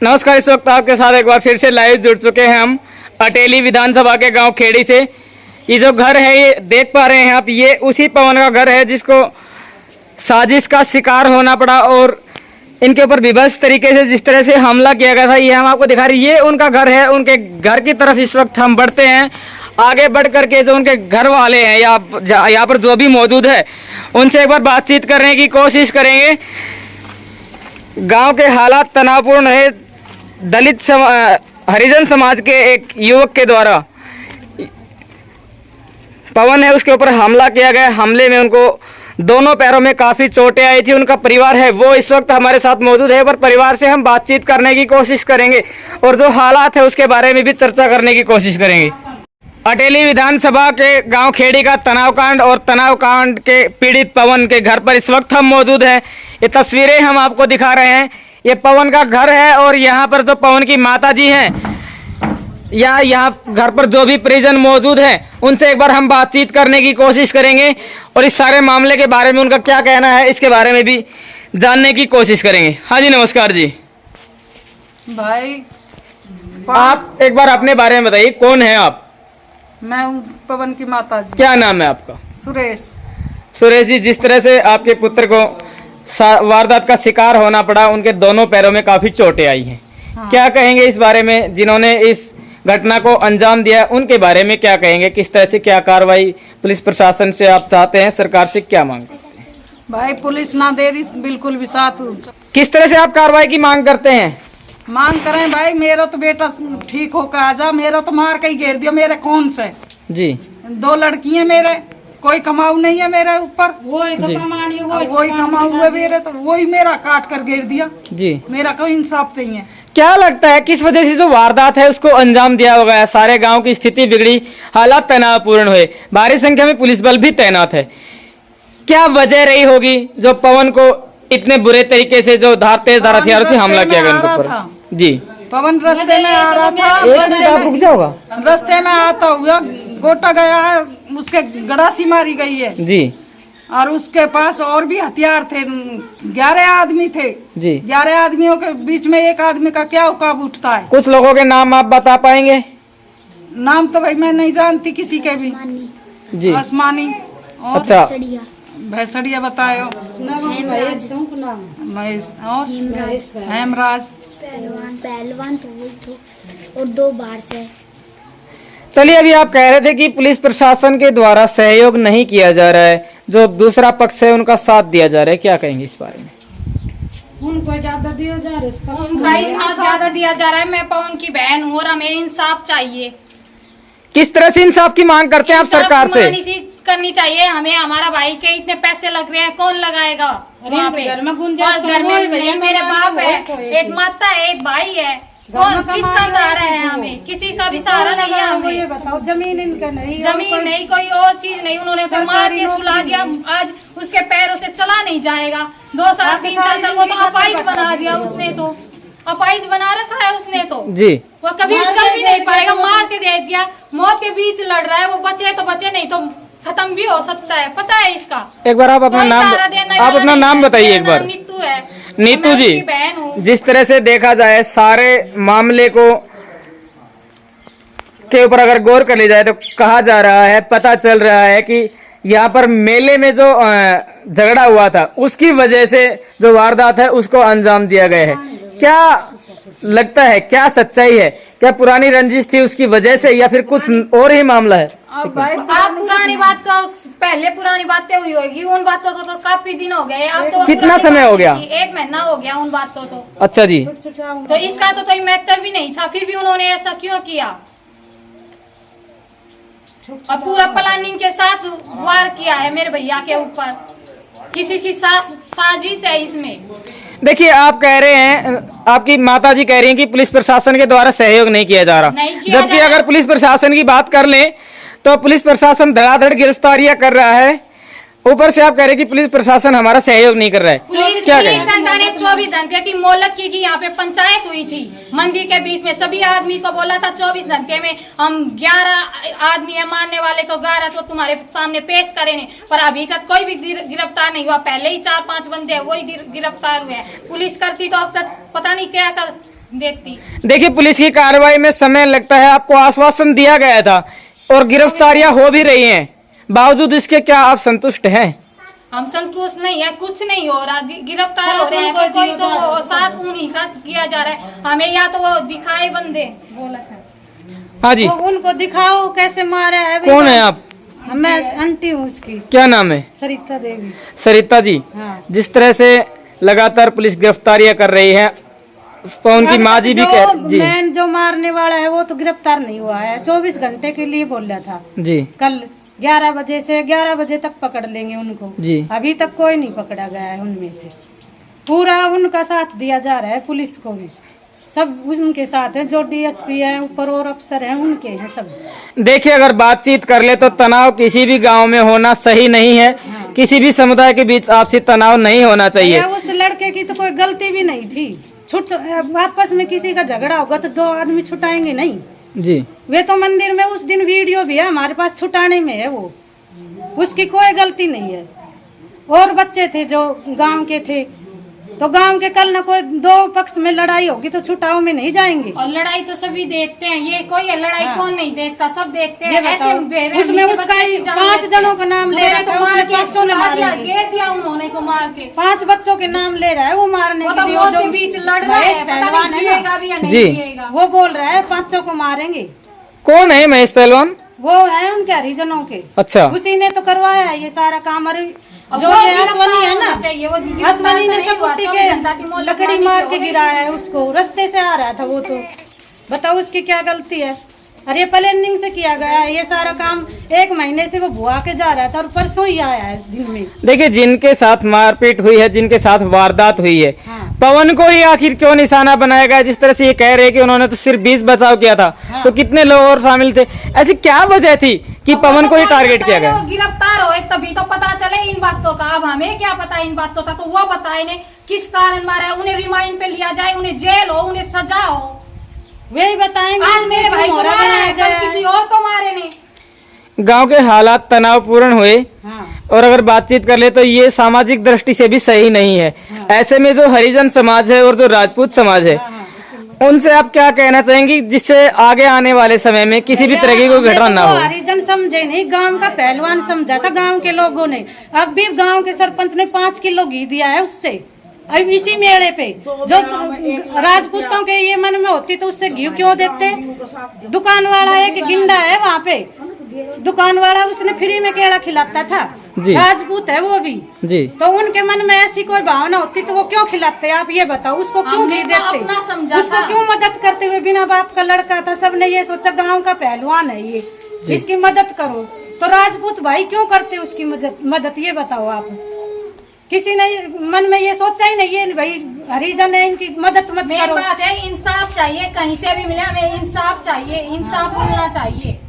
नमस्कार। इस वक्त आपके साथ एक बार फिर से लाइव जुड़ चुके हैं हम अटेली विधानसभा के गांव खेड़ी से। ये जो घर है ये देख पा रहे हैं आप, ये उसी पवन का घर है जिसको साजिश का शिकार होना पड़ा और इनके ऊपर विभत्स तरीके से जिस तरह से हमला किया गया था ये हम आपको दिखा रहे हैं। ये उनका घर है। उनके घर की तरफ इस वक्त हम बढ़ते हैं। आगे बढ़ करके जो उनके घर वाले हैं या यहाँ पर जो भी मौजूद है उनसे एक बार बातचीत करने की कोशिश करेंगे। गांव के हालात तनावपूर्ण है। दलित हरिजन समाज के एक युवक के द्वारा पवन है उसके ऊपर हमला किया गया। हमले में उनको दोनों पैरों में काफ़ी चोटें आई थी। उनका परिवार है वो इस वक्त हमारे साथ मौजूद है, पर परिवार से हम बातचीत करने की कोशिश करेंगे और जो हालात है उसके बारे में भी चर्चा करने की कोशिश करेंगे। अटेली विधानसभा के गांव खेड़ी का तनावकांड और तनावकांड के पीड़ित पवन के घर पर इस वक्त हम मौजूद हैं। ये तस्वीरें हम आपको दिखा रहे हैं। ये पवन का घर है और यहाँ पर जो पवन की माताजी हैं या यहाँ घर पर जो भी परिजन मौजूद हैं उनसे एक बार हम बातचीत करने की कोशिश करेंगे और इस सारे मामले के बारे में उनका क्या कहना है इसके बारे में भी जानने की कोशिश करेंगे। हाँ जी, नमस्कार जी। भाई आप एक बार अपने बारे में बताइए, कौन है आप? मैं हूँ पवन की माता जी। क्या नाम है आपका? सुरेश। सुरेश जी, जिस तरह से आपके पुत्र को वारदात का शिकार होना पड़ा, उनके दोनों पैरों में काफी चोटें आई हैं। हाँ। क्या कहेंगे इस बारे में? जिन्होंने इस घटना को अंजाम दिया उनके बारे में क्या कहेंगे? किस तरह से क्या कार्रवाई पुलिस प्रशासन से आप चाहते हैं? सरकार से क्या मांग करते हैं? भाई पुलिस ना दे रही बिल्कुल भी साथ। किस तरह से आप कार्रवाई की मांग करते हैं? मांग करें भाई, मेरा तो बेटा ठीक होकर आ जा। मेरा तो मार के ही घेर दिया। मेरे कौन से जी 2 लड़की है मेरे, कोई कमाऊ नहीं है मेरे ऊपर। वही तो कमानी है, वही कमाऊ हुए मेरे, तो वही मेरा काट कर घेर दिया जी। मेरा कोई इंसाफ चाहिए। क्या लगता है किस वजह से जो वारदात है उसको अंजाम दिया होगा? है सारे गांव की स्थिति बिगड़ी, हालात तनावपूर्ण हुए, भारी संख्या में पुलिस बल भी तैनात है। क्या वजह रही होगी जो पवन को इतने बुरे तरीके से जो तेजधार हथियारों से हमला किया गया उनके ऊपर? जी, पवन रास्ते में आ रहा था। एक मिनट आप रुक जाओगा। रास्ते में आता हुआ गोटा गया है, उसके गड़ासी मारी गई है जी। और उसके पास और भी हथियार थे। 11 आदमी थे जी। 11 आदमियों के बीच में एक आदमी का क्या औकात उठता है? कुछ लोगों के नाम आप बता पाएंगे? नाम तो भाई मैं नहीं जानती किसी के भी जी। आसमानी और अच्छा, भैंसड़िया बतायो। महेश और हेमराज पहलवान तो और 2 बार से। चलिए, अभी आप कह रहे थे कि पुलिस प्रशासन के द्वारा सहयोग नहीं किया जा रहा है, जो दूसरा पक्ष है उनका साथ दिया जा रहा है, क्या कहेंगे इस बारे में? उनको ज्यादा दिया जा रहा है, उनका ही साथ ज्यादा दिया जा रहा है। मैं पवन की बहन हूँ और हमें इंसाफ चाहिए। किस तरह से इंसाफ की मांग करते हैं आप सरकार से? करनी चाहिए हमें। हमारा भाई के इतने पैसे लग रहे हैं, कौन लगाएगा वहाँ पे? घर में गुंजाइश और घर में मेरे बाप है, एक माता है, एक भाई है। कौन किसका सहारा है? हमें किसी का भी सहारा नहीं है। हमें ये बताओ, जमीन इनका नहीं, जमीन नहीं, कोई और चीज नहीं। उन्होंने मार के सुला दिया। आज उसके पैरों से चला नहीं जाएगा। 2 साल 3 साल तक वो तो अपाहिज बना दिया उसने, तो अपाहिज बना रखा है उसने तो जी। वो कभी चल भी नहीं पाएगा। मार के दे दिया, मौत के बीच लड़ रहा है वो। बचे तो बचे, नहीं तो खत्म भी हो सकता है। पता है इसका? एक बार आप अपना नाम बताइए एक बार। नीतू है। नीतू जी, जिस तरह से देखा जाए सारे मामले को के ऊपर अगर गौर कर लिया जाए तो कहा जा रहा है, पता चल रहा है कि यहाँ पर मेले में जो झगड़ा हुआ था उसकी वजह से जो वारदात है उसको अंजाम दिया गया है। क्या लगता है, क्या सच्चाई है? क्या पुरानी रंजिश थी उसकी वजह से या फिर कुछ और ही मामला है? आप पुरानी बात तो पहले पुरानी बातें हुई होगी, उन बातों तो काफी दिन हो गए। अब तो कितना समय हो गया? 1 महीना हो गया उन बातों तो। अच्छा जी। तो इसका तो कोई मैटर भी नहीं था, फिर भी उन्होंने ऐसा क्यों किया? और पूरा प्लानिंग के साथ वार किया है मेरे भैया के ऊपर। किसी की साजिश है इसमें। देखिए, आप कह रहे हैं, आपकी माताजी कह रही हैं कि पुलिस प्रशासन के द्वारा सहयोग नहीं किया जा रहा, जबकि अगर पुलिस प्रशासन की बात कर लें तो पुलिस प्रशासन धड़ाधड़ गिरफ्तारियां कर रहा है। ऊपर से आप कह रहे हैं कि पुलिस प्रशासन हमारा सहयोग नहीं कर रहा है। पुलिस क्या ने 24 घंटे की मोहलत की यहाँ पे पंचायत हुई थी मंदिर के बीच में। सभी आदमी को बोला था 24 घंटे में हम 11 आदमी है मानने वाले, तो 11 तो तुम्हारे सामने पेश करेंगे। पर अभी तक कोई भी गिरफ्तार नहीं हुआ। पहले ही 4-5 बंदे वही गिरफ्तार हुए हैं। पुलिस करती तो अब तक पता नहीं क्या कर देखती। देखिए, पुलिस की कार्रवाई में समय लगता है, आपको आश्वासन दिया गया था और गिरफ्तारियां हो भी रही हैं, बावजूद इसके क्या आप संतुष्ट हैं? हम संतुष्ट नहीं है, कुछ नहीं हो रहा, गिरफ्तार हो रहे हैं, कोई तो साथ उन्हीं का किया जा रहा है, हमें या तो वो दिखाए बंदे बोला था। हाँ जी, वो उनको दिखाओ कैसे मारा है। कौन है आप? मैं आंटी हूँ उसकी, क्या नाम है? सरिता देवी। सरिता जी, हाँ। जिस तरह से लगातार पुलिस गिरफ्तारियां कर रही है, उनकी माँ जी भी कह जी मैन जो मारने वाला है वो तो गिरफ्तार नहीं हुआ है, 24 घंटे के लिए बोल रहा था जी, कल 11 बजे से 11 बजे तक पकड़ लेंगे उनको जी। अभी तक कोई नहीं पकड़ा गया है उनमें से। पूरा उनका साथ दिया जा रहा है, पुलिस को भी सब उनके साथ है, जो डीएसपी है ऊपर और अफसर हैं उनके हैं सब। देखिए, अगर बातचीत कर ले तो तनाव किसी भी गांव में होना सही नहीं है। किसी भी समुदाय के बीच आपसी तनाव नहीं होना चाहिए। उस लड़के की तो कोई गलती भी नहीं थी, छुट आपस में किसी का झगड़ा होगा तो 2 आदमी छुटाएंगे नहीं जी। वे तो मंदिर में उस दिन वीडियो भी है हमारे पास, छुटाने में है वो, उसकी कोई गलती नहीं है। और बच्चे थे जो गांव के थे, तो गांव के कल ना कोई 2 पक्ष में लड़ाई होगी तो छुटाव में नहीं जाएंगे। और लड़ाई तो सभी देखते हैं, ये कोई लड़ाई कौन नहीं देखता, सब देखते ये हैं। बताओ, ऐसे उसमें उसका ही 5 जनों का नाम ले रहा था, उसने 500 ने मार दिया, घेर दिया उन्होंने को मार के। 5 बच्चों के नाम ले रहा है वो मारने वो के तो लिए, मौत जो के बीच लड़ रहा है, पता नहीं जिएगा भी या नहीं जी। जिएगा। वो बोल रहा है 500 को मारेंगे। कौन है महेश पहलवान? वो है उनके हरिजनों के, अच्छा, उसी ने तो करवाया है ये सारा काम। अरे जो वो ये अश्वनी है ना, चाहिए, वो गिरफ्तार अश्वनी ने नहीं हुआ, सकुटी 24 घंटा की के मोहलत लकड़ी मारनी मार थी, के हो गई। गिराया है उसको, रास्ते से आ रहा था वो, तो बताओ उसकी क्या गलती है। अरे ये प्लानिंग से किया गया है ये सारा काम, 1 महीने से वो भुआ के जा रहा था और परसों ही आया है दिन में। देखिए, जिनके साथ मारपीट हुई है, जिनके साथ वारदात हुई है, हाँ। पवन को ही आखिर क्यों निशाना बनाया गया? जिस तरह से ये कह रहे हैं कि उन्होंने तो सिर्फ 20 बचाव किया था, तो कितने लोग और शामिल थे? ऐसी क्या वजह थी कि पवन को ही टारगेट किया गया? वो गिरफ्तार हो तभी तो पता चले इन बातों का। अब हमें क्या पता इन बातों का, तो वो बताए ने किस कारण मारा है, उन्हें रिमांड पे लिया जाए, उन्हें जेल हो, उन्हें सजा हो। वही बताएंगे। आज मेरे भाई को मारा है, कल किसी और को मारे ने। गांव के हालात तनावपूर्ण हुए हाँ। और अगर बातचीत कर ले तो ये सामाजिक दृष्टि से भी सही नहीं है। ऐसे में जो हरिजन समाज है और जो राजपूत समाज है, उनसे आप क्या कहना चाहेंगी जिससे आगे आने वाले समय में किसी भी तरह की कोई घटना ना हो? हरिजन समझे नहीं, गांव का पहलवान समझा था गांव के लोगों ने। अब भी गांव के सरपंच ने 5 किलो घी दिया है उससे, अब इसी मेले पे। जो राजपूतों के ये मन में होती तो उससे घी क्यों देते? दुकान वाला एक गिंडा है वहाँ पे, दुकान वाला उसने फ्री में केला खिलाता था, राजपूत है वो भी जी। तो उनके मन में ऐसी कोई भावना होती तो वो क्यों खिलाते? आप ये बताओ, उसको क्यों घी देते? अपना समझा उसको था। क्यों मदद करते हुए? बिना बाप का लड़का था, सबने ये सोचा गांव का पहलवान है ये, इसकी मदद करो। तो राजपूत भाई क्यों करते उसकी मदद ये बताओ आप? किसी ने मन में ये सोचा ही नहीं है भाई हरिजन है, इनकी मदद मत मेन करो। बात है इंसाफ चाहिए, कहीं से भी मिले हमें इंसाफ चाहिए, इंसाफ मिलना चाहिए।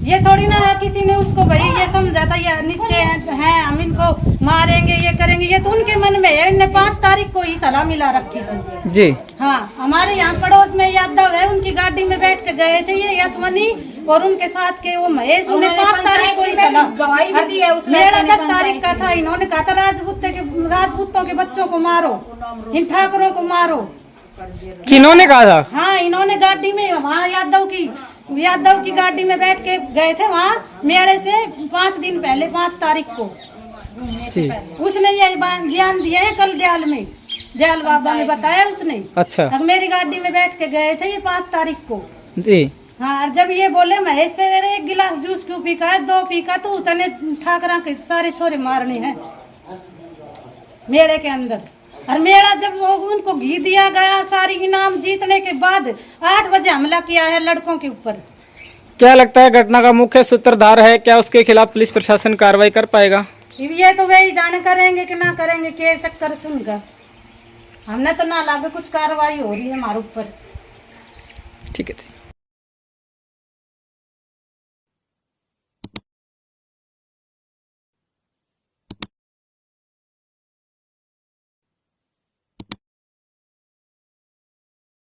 ये थोड़ी ना है किसी ने उसको भाई ये समझा था ये नीचे हैं हम इनको मारेंगे ये करेंगे, ये तो उनके मन में है। इन्हें 5 तारीख को ही सलाह मिला रखी थी जी। हाँ, हमारे यहाँ पड़ोस में यादव है, उनकी गाड़ी में बैठ के गए थे ये यशवनी और उनके साथ के वो महेश, उन्हें 5 तारीख को ही सलाह। गवाही भी दी है उस मेरा लड़के ने 10 तारीख का था। इन्होंने कहा था राजपूतों के बच्चों को मारो, इन ठाकुरों को मारो। किन्होंने कहा था? हाँ, इन्होंने गाड़ी में वहाँ यादव की गाड़ी में बैठ के गए थे वहाँ मेले से 5 दिन पहले, 5 तारीख को। उसने ये बयान दिया है कल दयाल बाबा ने बताया उसने। अच्छा। अब मेरी गाड़ी में बैठ के गए थे ये 5 तारीख को जी। हाँ, और जब ये बोले महेश से 1 गिलास जूस क्यों पीका है, 2 पीका तो उतने ठाकरा के सारे छोरे मारने हैं मेले के अंदर। और मेला जब उनको घी दिया गया, सारी इनाम जीतने के बाद 8 बजे हमला किया है लड़कों के ऊपर। क्या लगता है घटना का मुख्य सूत्रधार है? क्या उसके खिलाफ पुलिस प्रशासन कार्रवाई कर पाएगा? ये तो वही जाने करेंगे कि ना करेंगे, के चक्कर सुनकर हमने तो ना लागे कुछ कार्रवाई हो रही है हमारे ऊपर। ठीक है।